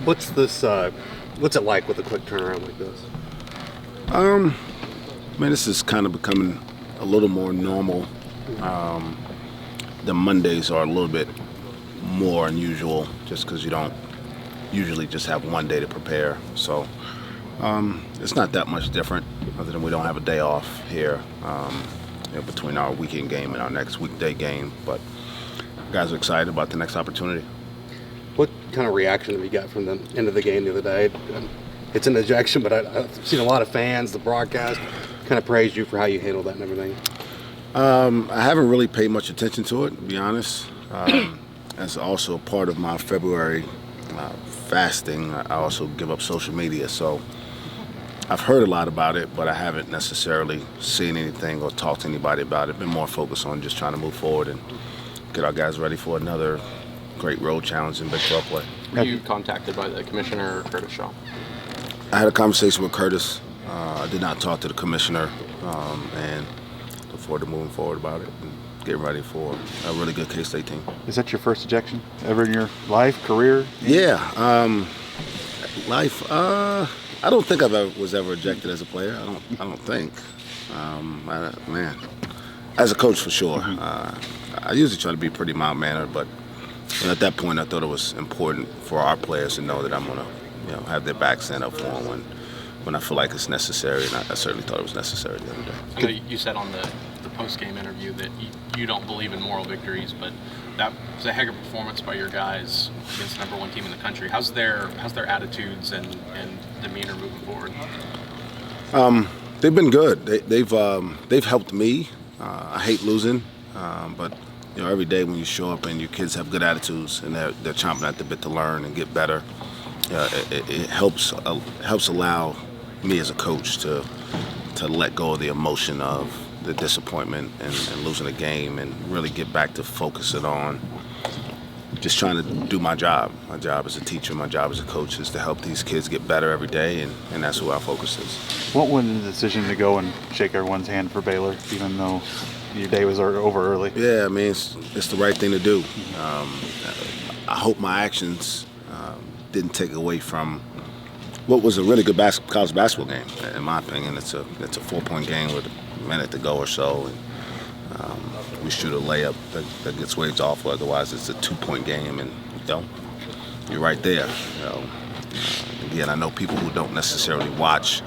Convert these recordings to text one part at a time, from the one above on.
What's this? What's it like with a quick turnaround like this? Man, this is kind of becoming a little more normal. The Mondays are a little bit more unusual just because you don't usually just have one day to prepare. So it's not that much different other than we don't have a day off here between our weekend game and our next weekday game. But guys are excited about the next opportunity. What kind of reaction have you got from the end of the game the other day? It's an ejection, but I've seen a lot of fans, the broadcast, kind of praised you for how you handled that and everything. I haven't really paid much attention to it, to be honest. As also part of my February fasting, I also give up social media. So I've heard a lot about it, but I haven't necessarily seen anything or talked to anybody about it. Been more focused on just trying to move forward and get our guys ready for another great road challenge in Big 12 play. Were you contacted by the commissioner or Curtis Shaw? I had a conversation with Curtis. I did not talk to the commissioner, and look forward to moving forward about it and getting ready for a really good K-State team. Is that your first ejection ever in your life, career? Yeah, life. I don't think was ever ejected as a player. I don't think. Man, as a coach for sure. I usually try to be pretty mild-mannered, but at that point, I thought it was important for our players to know that I'm gonna, have their back stand up for them when I feel like it's necessary, and I certainly thought it was necessary the other day. I know you said on the post-game interview that you don't believe in moral victories, but that was a heck of a performance by your guys against the #1 team in the country. How's their attitudes and demeanor moving forward? They've been good. They've helped me. I hate losing, but every day when you show up and your kids have good attitudes and they're chomping at the bit to learn and get better, it helps allow me as a coach to let go of the emotion of the disappointment and losing a game and really get back to focusing on just trying to do my job. My job as a teacher, my job as a coach is to help these kids get better every day, and that's where our focus is. What went into the decision to go and shake everyone's hand for Baylor, even though your day was over early? Yeah, I mean, it's the right thing to do. I hope my actions didn't take away from what was a really good college basketball game. In my opinion, it's a 4-point game with a minute to go or so, and we shoot a layup that gets waved off. Otherwise, it's a 2-point game, and you're right there. Again, I know people who don't necessarily watch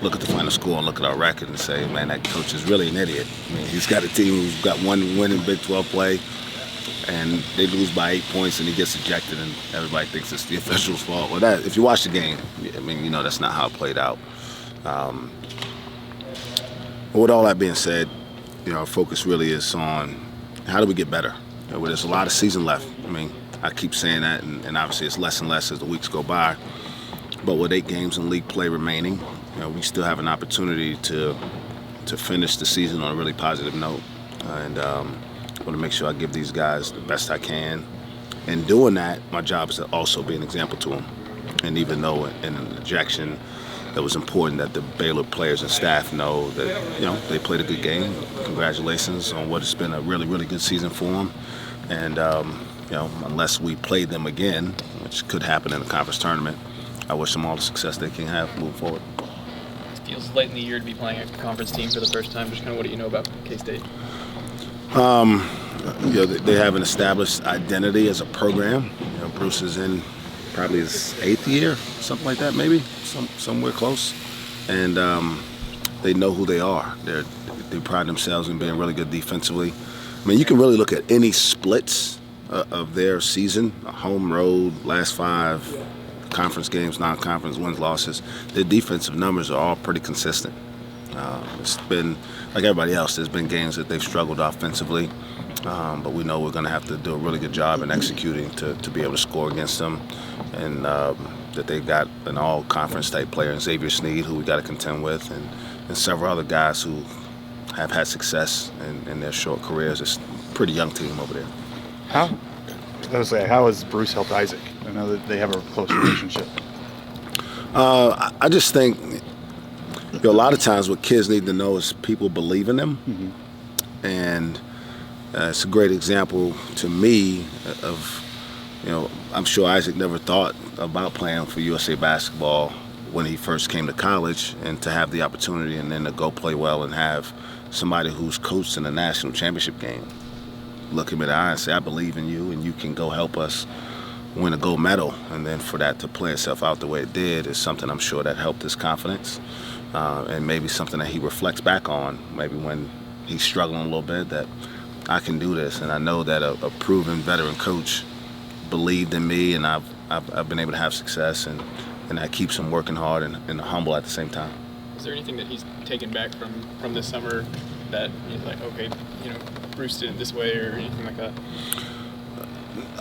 look at the final score and look at our record and say, man, that coach is really an idiot. I mean, he's got a team who's got one win in Big 12 play, and they lose by 8 points, and he gets ejected, and everybody thinks it's the official's fault. Well, if you watch the game, I mean, that's not how it played out. But with all that being said, our focus really is on how do we get better. There's a lot of season left. I mean, I keep saying that, and obviously it's less and less as the weeks go by. But with 8 games in league play remaining, we still have an opportunity to finish the season on a really positive note. And I want to make sure I give these guys the best I can. In doing that, my job is to also be an example to them. And even though in an ejection, that was important that the Baylor players and staff know that, they played a good game. Congratulations on what has been a really, really good season for them. And, unless we play them again, which could happen in the conference tournament, I wish them all the success they can have moving forward. It feels late in the year to be playing a conference team for the first time. Just kind of what do you know about K-State? They have an established identity as a program. Bruce is in probably his 8th year, something like that, maybe somewhere close. And they know who they are. They pride themselves in being really good defensively. I mean, you can really look at any splits of their season, a home, road, last 5 conference games, non-conference wins, losses. Their defensive numbers are all pretty consistent. It's been, like everybody else, there's been games that they've struggled offensively, but we know we're going to have to do a really good job in executing to be able to score against them. And that they've got an all-conference type player in Xavier Sneed, who we got to contend with, and several other guys who have had success in their short careers. It's a pretty young team over there. How has Bruce helped Isaac? I know that they have a close relationship. I just think a lot of times what kids need to know is people believe in them. Mm-hmm. And it's a great example to me of I'm sure Isaac never thought about playing for USA Basketball when he first came to college, and to have the opportunity and then to go play well and have somebody who's coached in a national championship game look him in the eye and say, I believe in you and you can go help us win a gold medal. And then for that to play itself out the way it did is something I'm sure that helped his confidence, and maybe something that he reflects back on, maybe when he's struggling a little bit, that I can do this. And I know that a proven veteran coach believed in me, and I've been able to have success, and that keeps him working hard and humble at the same time. Is there anything that he's taken back from this summer that he's like, okay, Bruce did it this way, or anything like that?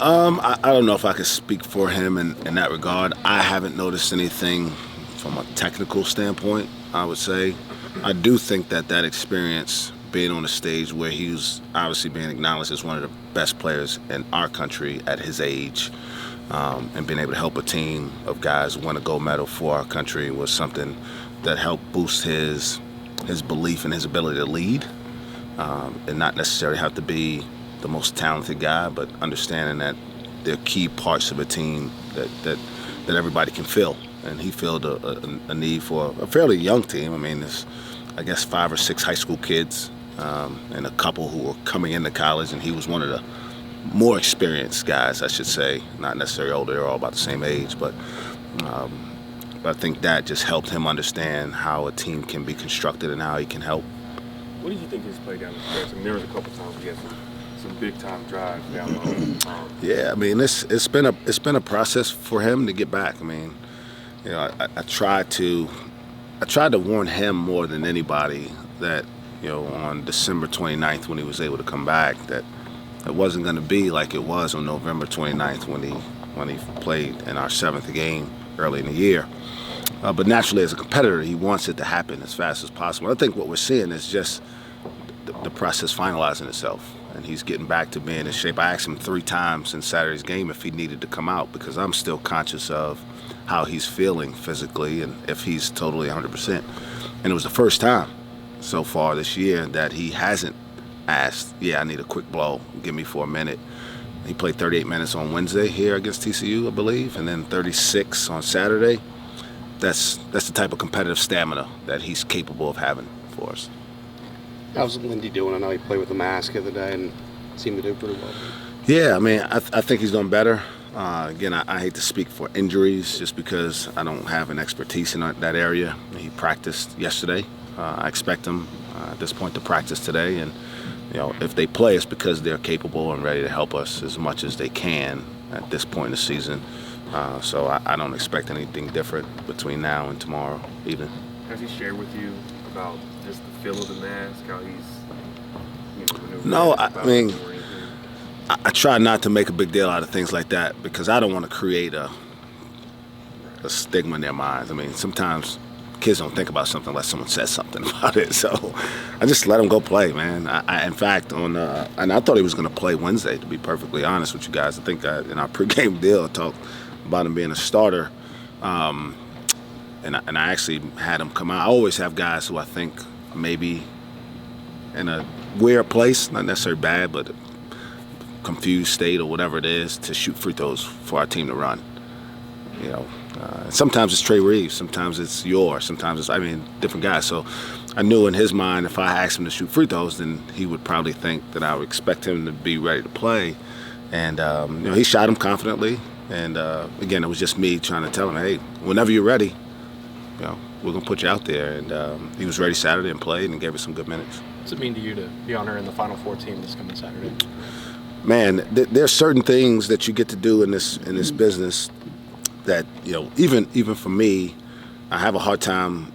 I don't know if I could speak for him in that regard. I haven't noticed anything from a technical standpoint, I would say. I do think that experience, being on a stage where he was obviously being acknowledged as one of the best players in our country at his age, and being able to help a team of guys win a gold medal for our country, was something that helped boost his belief in his ability to lead, and not necessarily have to be the most talented guy, but understanding that there are key parts of a team that everybody can fill. And he filled a need for a fairly young team. I mean, there's, I guess, 5 or 6 high school kids, and a couple who were coming into college, and he was one of the more experienced guys, I should say. Not necessarily older, they're all about the same age, but I think that just helped him understand how a team can be constructed and how he can help. What did you think his play down the stretch? I mean, there was a couple times he had some big time drives down low. Yeah, I mean, it's been a process for him to get back. I mean, I tried to warn him more than anybody that, on December 29th when he was able to come back, that it wasn't going to be like it was on November 29th when he played in our 7th game early in the year. But naturally, as a competitor, he wants it to happen as fast as possible. I think what we're seeing is just the process finalizing itself, and he's getting back to being in shape. I asked him 3 times in Saturday's game if he needed to come out, because I'm still conscious of how he's feeling physically and if he's totally 100%. And it was the first time so far this year that he hasn't asked, I need a quick blow, give me for a minute. He played 38 minutes on Wednesday here against TCU, I believe, and then 36 on Saturday. That's the type of competitive stamina that he's capable of having for us. How's Lindy doing? I know he played with a mask the other day and seemed to do pretty well. Yeah, I mean, I think he's doing better. Again, I hate to speak for injuries just because I don't have an expertise in that area. He practiced yesterday. I expect him at this point to practice today. And, if they play, it's because they're capable and ready to help us as much as they can at this point in the season. So I don't expect anything different between now and tomorrow evening. Has he shared with you about just the feel of the mask, how he's maneuvering? No, I mean, I try not to make a big deal out of things like that because I don't want to create a stigma in their minds. I mean, sometimes kids don't think about something unless someone says something about it. So I just let him go play, man. In fact, and I thought he was going to play Wednesday, to be perfectly honest with you guys. I think in our pregame deal, I talked about him being a starter. And I actually had him come out. I always have guys who I think maybe in a weird place, not necessarily bad, but a confused state or whatever it is, to shoot free throws for our team to run. Sometimes it's Trey Reeves, sometimes it's sometimes it's, different guys. So I knew in his mind if I asked him to shoot free throws, then he would probably think that I would expect him to be ready to play. And, he shot him confidently. And, again, it was just me trying to tell him, hey, whenever you're ready, we're going to put you out there. And he was ready Saturday and played and gave us some good minutes. What's it mean to you to be on her in the Final Four team this coming Saturday? Man, there's certain things that you get to do in this business that, even for me, I have a hard time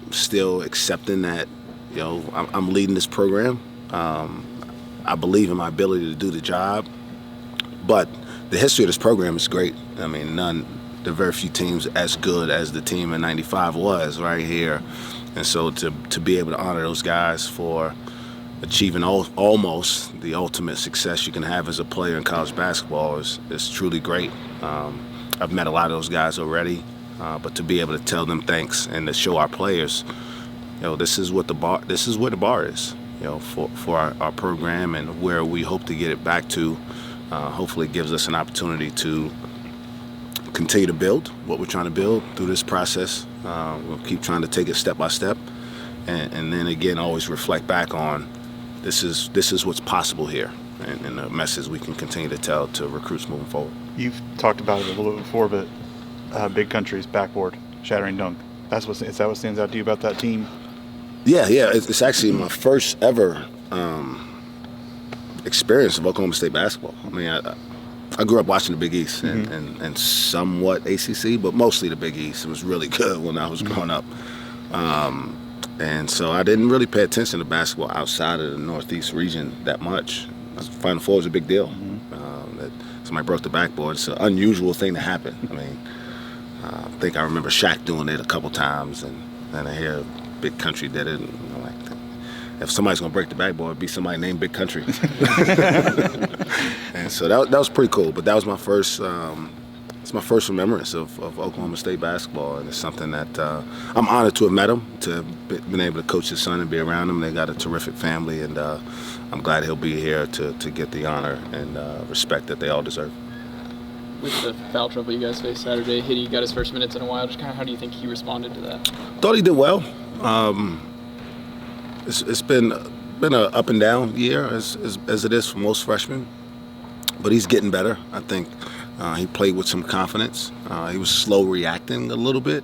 still accepting that, I'm leading this program. I believe in my ability to do the job. But the history of this program is great. I mean, there are very few teams as good as the team in '95 was right here. And so to be able to honor those guys for achieving almost the ultimate success you can have as a player in college basketball is truly great. I've met a lot of those guys already, but to be able to tell them thanks and to show our players, this is where the bar is, for our program and where we hope to get it back to hopefully gives us an opportunity to continue to build what we're trying to build through this process. We'll keep trying to take it step by step, and then again always reflect back on this is what's possible here, and the message we can continue to tell to recruits moving forward. You've talked about it a little bit before, but Big Country's backboard, shattering dunk. Is that what stands out to you about that team? Yeah. It's actually my first ever experience of Oklahoma State basketball. I mean, I grew up watching the Big East and somewhat ACC, but mostly the Big East. It was really good when I was growing up. And so I didn't really pay attention to basketball outside of the Northeast region that much. Final Four was a big deal. That somebody broke the backboard. It's an unusual thing to happen. I mean, I think I remember Shaq doing it a couple times, and then I hear Big Country did it. And I'm like, if somebody's gonna break the backboard, it'd be somebody named Big Country. And so that was pretty cool. But that was my first. It's my first remembrance of Oklahoma State basketball, and it's something that I'm honored to have met him, to have been able to coach his son and be around him. They got a terrific family, and I'm glad he'll be here to get the honor and respect that they all deserve. With the foul trouble you guys faced Saturday, Hiddie got his first minutes in a while. Just kind of how do you think he responded to that? Thought he did well. It's been an up and down year as it is for most freshmen, but he's getting better. I think he played with some confidence. He was slow reacting a little bit,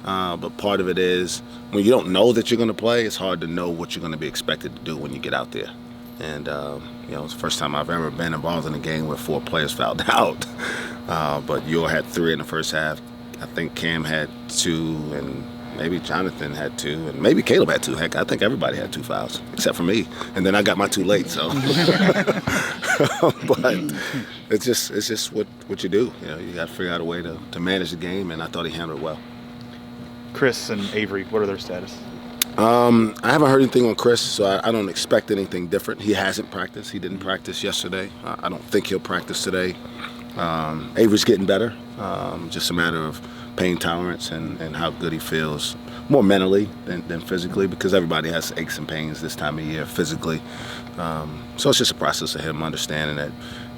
but part of it is when you don't know that you're going to play, it's hard to know what you're going to be expected to do when you get out there. And it's the first time I've ever been involved in a game where 4 players fouled out. But Yor had 3 in the first half. I think Cam had 2, and maybe Jonathan had 2, and maybe Caleb had 2. Heck, I think everybody had 2 fouls except for me. And then I got my 2 late. So, but it's just what you do. You got to figure out a way to manage the game, and I thought he handled it well. Chris and Avery, what are their status? I haven't heard anything on Chris, so I don't expect anything different. He hasn't practiced. He didn't practice yesterday. I don't think he'll practice today. Avery's getting better. Just a matter of pain tolerance and how good he feels, more mentally than physically, because everybody has aches and pains this time of year physically. So it's just a process of him understanding that,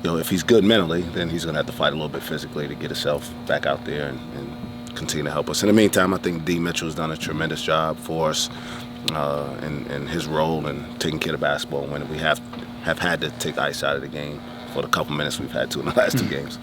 if he's good mentally, then he's going to have to fight a little bit physically to get himself back out there and continue to help us. In the meantime, I think D. Mitchell's done a tremendous job for us in his role in taking care of basketball when we have had to take ice out of the game for the couple minutes we've had to in the last 2 games.